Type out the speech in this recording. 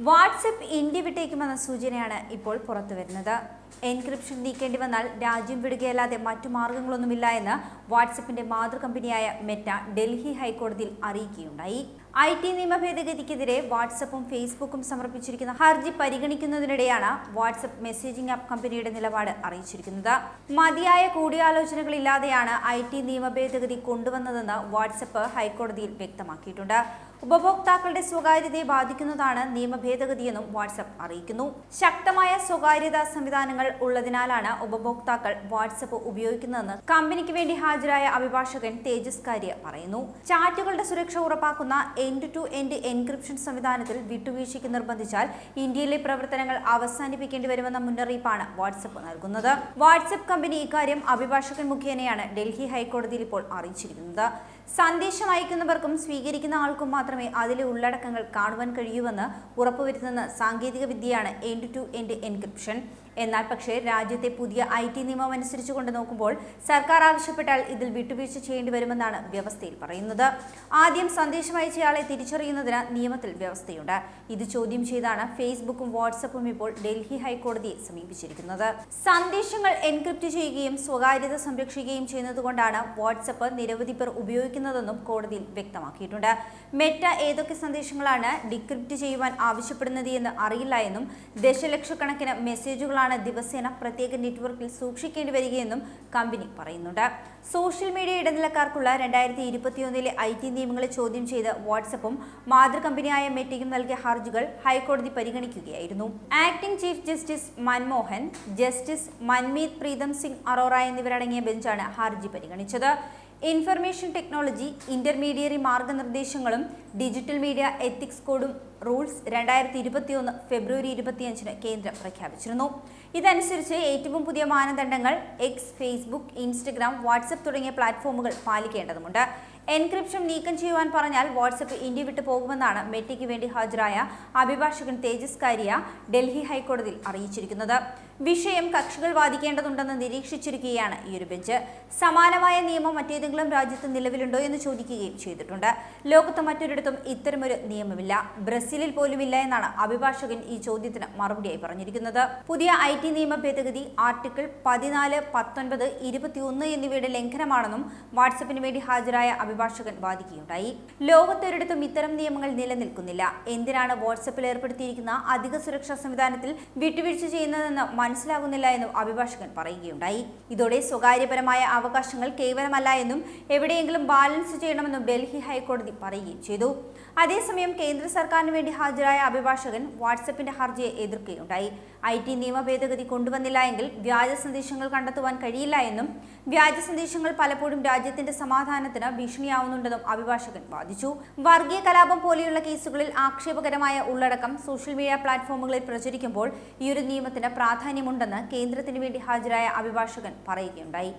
WhatsApp India വിട്ടേക്കുമെന്ന സൂചനയാണ് ഇപ്പോൾ പുറത്തുവരുന്നത്. എൻക്രിപ്ഷൻ നീക്കേണ്ടി വന്നാൽ രാജ്യം വിടുകയല്ലാതെ മറ്റു മാർഗങ്ങളൊന്നുമില്ല എന്ന് വാട്സ്ആപ്പിന്റെ മാതൃകമ്പനിയായ മെറ്റ ഡൽഹി ഹൈക്കോടതിയിൽ അറിയിക്കുകയുണ്ടായി. IT നിയമ ഭേദഗതിക്കെതിരെ വാട്സ്ആപ്പും ഫേസ്ബുക്കും സമർപ്പിച്ചിരിക്കുന്ന ഹർജി പരിഗണിക്കുന്നതിനിടെയാണ് വാട്സ്ആപ്പ് മെസ്സേജിംഗ് ആപ്പ് കമ്പനിയുടെ നിലപാട് അറിയിച്ചിരിക്കുന്നത്. മതിയായ കൂടിയാലോചനകളില്ലാതെയാണ് IT നിയമ ഭേദഗതി കൊണ്ടുവന്നതെന്ന് വാട്സ്ആപ്പ് ഹൈക്കോടതിയിൽ വ്യക്തമാക്കിയിട്ടുണ്ട്. ഉപഭോക്താക്കളുടെ സ്വകാര്യതയെ ബാധിക്കുന്നതാണ് നിയമ ഭേദഗതിയെന്നും വാട്സ്ആപ്പ് അറിയിക്കുന്നു. ശക്തമായ സ്വകാര്യതാ സംവിധാനങ്ങൾ ഉള്ളതിനാലാണ് ഉപഭോക്താക്കൾ വാട്സ്ആപ്പ് ഉപയോഗിക്കുന്നതെന്ന് കമ്പനിക്ക് വേണ്ടി ഹാജരായ അഭിഭാഷകൻ തേജസ് കാരിയ പറയുന്നു. ചാറ്റുകളുടെ സുരക്ഷ ഉറപ്പാക്കുന്ന എൻഡ് ടു എൻഡ് എൻക്രിപ്ഷൻ സംവിധാനത്തിൽ വിട്ടുവീഴ്ചയ്ക്ക് നിർബന്ധിച്ചാൽ ഇന്ത്യയിലെ പ്രവർത്തനങ്ങൾ അവസാനിപ്പിക്കേണ്ടി വരുമെന്ന മുന്നറിയിപ്പാണ് വാട്സ്ആപ്പ് നൽകുന്നത്. വാട്സ്ആപ്പ് കമ്പനി ഇക്കാര്യം അഭിഭാഷകൻ മുഖേനയാണ് ഡൽഹി ഹൈക്കോടതിയിൽ ഇപ്പോൾ അറിയിച്ചിരിക്കുന്നത്. സന്ദേശം അയക്കുന്നവർക്കും സ്വീകരിക്കുന്ന ആൾക്കും മാത്രമേ അതിലെ ഉള്ളടക്കങ്ങൾ കാണുവാൻ കഴിയൂവെന്ന് ഉറപ്പുവരുത്തുന്ന സാങ്കേതിക വിദ്യയാണ് എൻഡ് ടു എൻഡ് എൻക്രിപ്ഷൻ. എന്നാൽ പക്ഷേ രാജ്യത്തെ പുതിയ IT നിയമം അനുസരിച്ചുകൊണ്ട് നോക്കുമ്പോൾ സർക്കാർ ആവശ്യപ്പെട്ടാൽ ഇതിൽ വിട്ടുവീഴ്ച ചെയ്യേണ്ടി വരുമെന്നാണ് വ്യവസ്ഥയിൽ പറയുന്നത്. ആദ്യം സന്ദേശം അയച്ചയാളെ തിരിച്ചറിയുന്നതിന് നിയമത്തിൽ വ്യവസ്ഥയുണ്ട്. ഇത് ചോദ്യം ചെയ്താണ് ഫേസ്ബുക്കും വാട്സ്ആപ്പും ഇപ്പോൾ ഡൽഹി ഹൈക്കോടതിയെ സമീപിച്ചിരിക്കുന്നത്. സന്ദേശങ്ങൾ എൻക്രിപ്റ്റ് ചെയ്യുകയും സ്വകാര്യത സംരക്ഷിക്കുകയും ചെയ്യുന്നതുകൊണ്ടാണ് വാട്സ്ആപ്പ് നിരവധി പേർ ഉപയോഗിക്കുന്നതെന്നും കോടതിയിൽ വ്യക്തമാക്കിയിട്ടുണ്ട്. മെറ്റ ഏതൊക്കെ സന്ദേശങ്ങളാണ് ഡിക്രിപ്റ്റ് ചെയ്യുവാൻ ആവശ്യപ്പെടുന്നത് എന്ന് അറിയില്ല എന്നും ദശലക്ഷക്കണക്കിന് മെസ്സേജുകളാണ് ദിവസേന പ്രത്യേക നെറ്റ്വർക്കിൽ സൂക്ഷിക്കേണ്ടി വരികയെന്നും കമ്പനി പറയുന്നുണ്ട്. സോഷ്യൽ മീഡിയ ഇടനിലക്കാർക്കുള്ള 2021 IT നിയമങ്ങളെ ചോദ്യം ചെയ്ത് വാട്സ്ആപ്പും മാതൃകമ്പനിയായ മെറ്റയും നൽകിയ ഹർജികൾ ഹൈക്കോടതി പരിഗണിക്കുകയായിരുന്നു. Acting chief justice Manmohan, justice Manmeet Pritam Singh Arora എന്നിവരടങ്ങിയ ബെഞ്ചാണ് ഹർജി പരിഗണിച്ചത്. ഇൻഫർമേഷൻ ടെക്നോളജി ഇന്റർമീഡിയറി മാർഗനിർദ്ദേശങ്ങളും ഡിജിറ്റൽ മീഡിയ എത്തിക്സ് കോഡും റൂൾസ് 2021 ഫെബ്രുവരി 25 കേന്ദ്രം പ്രഖ്യാപിച്ചിരുന്നു. ഇതനുസരിച്ച് ഏറ്റവും പുതിയ മാനദണ്ഡങ്ങൾ എക്സ്, ഫേസ്ബുക്ക്, ഇൻസ്റ്റഗ്രാം, വാട്സ്ആപ്പ് തുടങ്ങിയ പ്ലാറ്റ്ഫോമുകൾ പാലിക്കേണ്ടതുണ്ട്. എൻക്രിപ്ഷൻ നീക്കം ചെയ്യുവാൻ പറഞ്ഞാൽ വാട്സ്ആപ്പ് ഇന്ത്യ വിട്ടു പോകുമെന്നാണ് മെറ്റയ്ക്ക് വേണ്ടി ഹാജരായ അഭിഭാഷകൻ തേജസ് കാരിയ ഡൽഹി ഹൈക്കോടതിയിൽ അറിയിച്ചിരിക്കുന്നത്. വിഷയം കക്ഷികൾ വാദിക്കേണ്ടതുണ്ടെന്ന് നിരീക്ഷിച്ചിരിക്കുകയാണ് ഈയൊരു ബെഞ്ച്. സമാനമായ നിയമം മറ്റേതെങ്കിലും രാജ്യത്ത് നിലവിലുണ്ടോ എന്ന് ചോദിക്കുകയും ചെയ്തിട്ടുണ്ട്. ലോകത്ത് മറ്റൊരിടത്തും ഇത്തരമൊരു നിയമമില്ല, ബ്രസീലിൽ പോലുമില്ല എന്നാണ് അഭിഭാഷകൻ ഈ ചോദ്യത്തിന് മറുപടിയായി പറഞ്ഞിരിക്കുന്നത്. പുതിയ IT നിയമ ഭേദഗതി ആർട്ടിക്കിൾ 14, 19, 21 എന്നിവയുടെ ലംഘനമാണെന്നും വാട്സ്ആപ്പിന് വേണ്ടി ഹാജരായ അഭിഭാഷകൻ വാദിക്കുകയുണ്ടായി. ലോകത്തൊരിടത്തും ഇത്തരം നിയമങ്ങൾ നിലനിൽക്കുന്നില്ല. എന്തിനാണ് വാട്സ്ആപ്പിൽ ഏർപ്പെടുത്തിയിരിക്കുന്ന അധിക സുരക്ഷാ സംവിധാനത്തിൽ വിട്ടുവീഴ്ച ചെയ്യുന്നതെന്ന് മനസ്സിലാകുന്നില്ല എന്നും അഭിഭാഷകൻ പറയുകയുണ്ടായി. ഇതോടെ സ്വകാര്യപരമായ അവകാശങ്ങൾ കേവലമല്ല എന്നും എവിടെയെങ്കിലും ബാലൻസ് ചെയ്യണമെന്നും ഡൽഹി ഹൈക്കോടതി പറയുകയും ചെയ്തു. അതേസമയം കേന്ദ്ര സർക്കാരിന് വേണ്ടി ഹാജരായ അഭിഭാഷകൻ വാട്സ്ആപ്പിന്റെ ഹർജിയെ എതിർക്കുകയുണ്ടായി. IT നിയമ ഭേദഗതി കൊണ്ടുവന്നില്ല എങ്കിൽ വ്യാജ സന്ദേശങ്ങൾ കണ്ടെത്തുവാൻ കഴിയില്ല എന്നും വ്യാജ സന്ദേശങ്ങൾ പലപ്പോഴും രാജ്യത്തിന്റെ സമാധാനത്തിന് ഭീഷണിയാവുന്നുണ്ടെന്നും അഭിഭാഷകൻ വാദിച്ചു. വർഗീയ കലാപം പോലെയുള്ള കേസുകളിൽ ആക്ഷേപകരമായ ഉള്ളടക്കം സോഷ്യൽ മീഡിയ പ്ലാറ്റ്ഫോമുകളിൽ പ്രചരിക്കുമ്പോൾ ഈയൊരു നിയമത്തിന് പ്രാധാന്യമുണ്ടെന്ന് കേന്ദ്രത്തിന് വേണ്ടി ഹാജരായ അഭിഭാഷകൻ പറയുകയുണ്ടായി.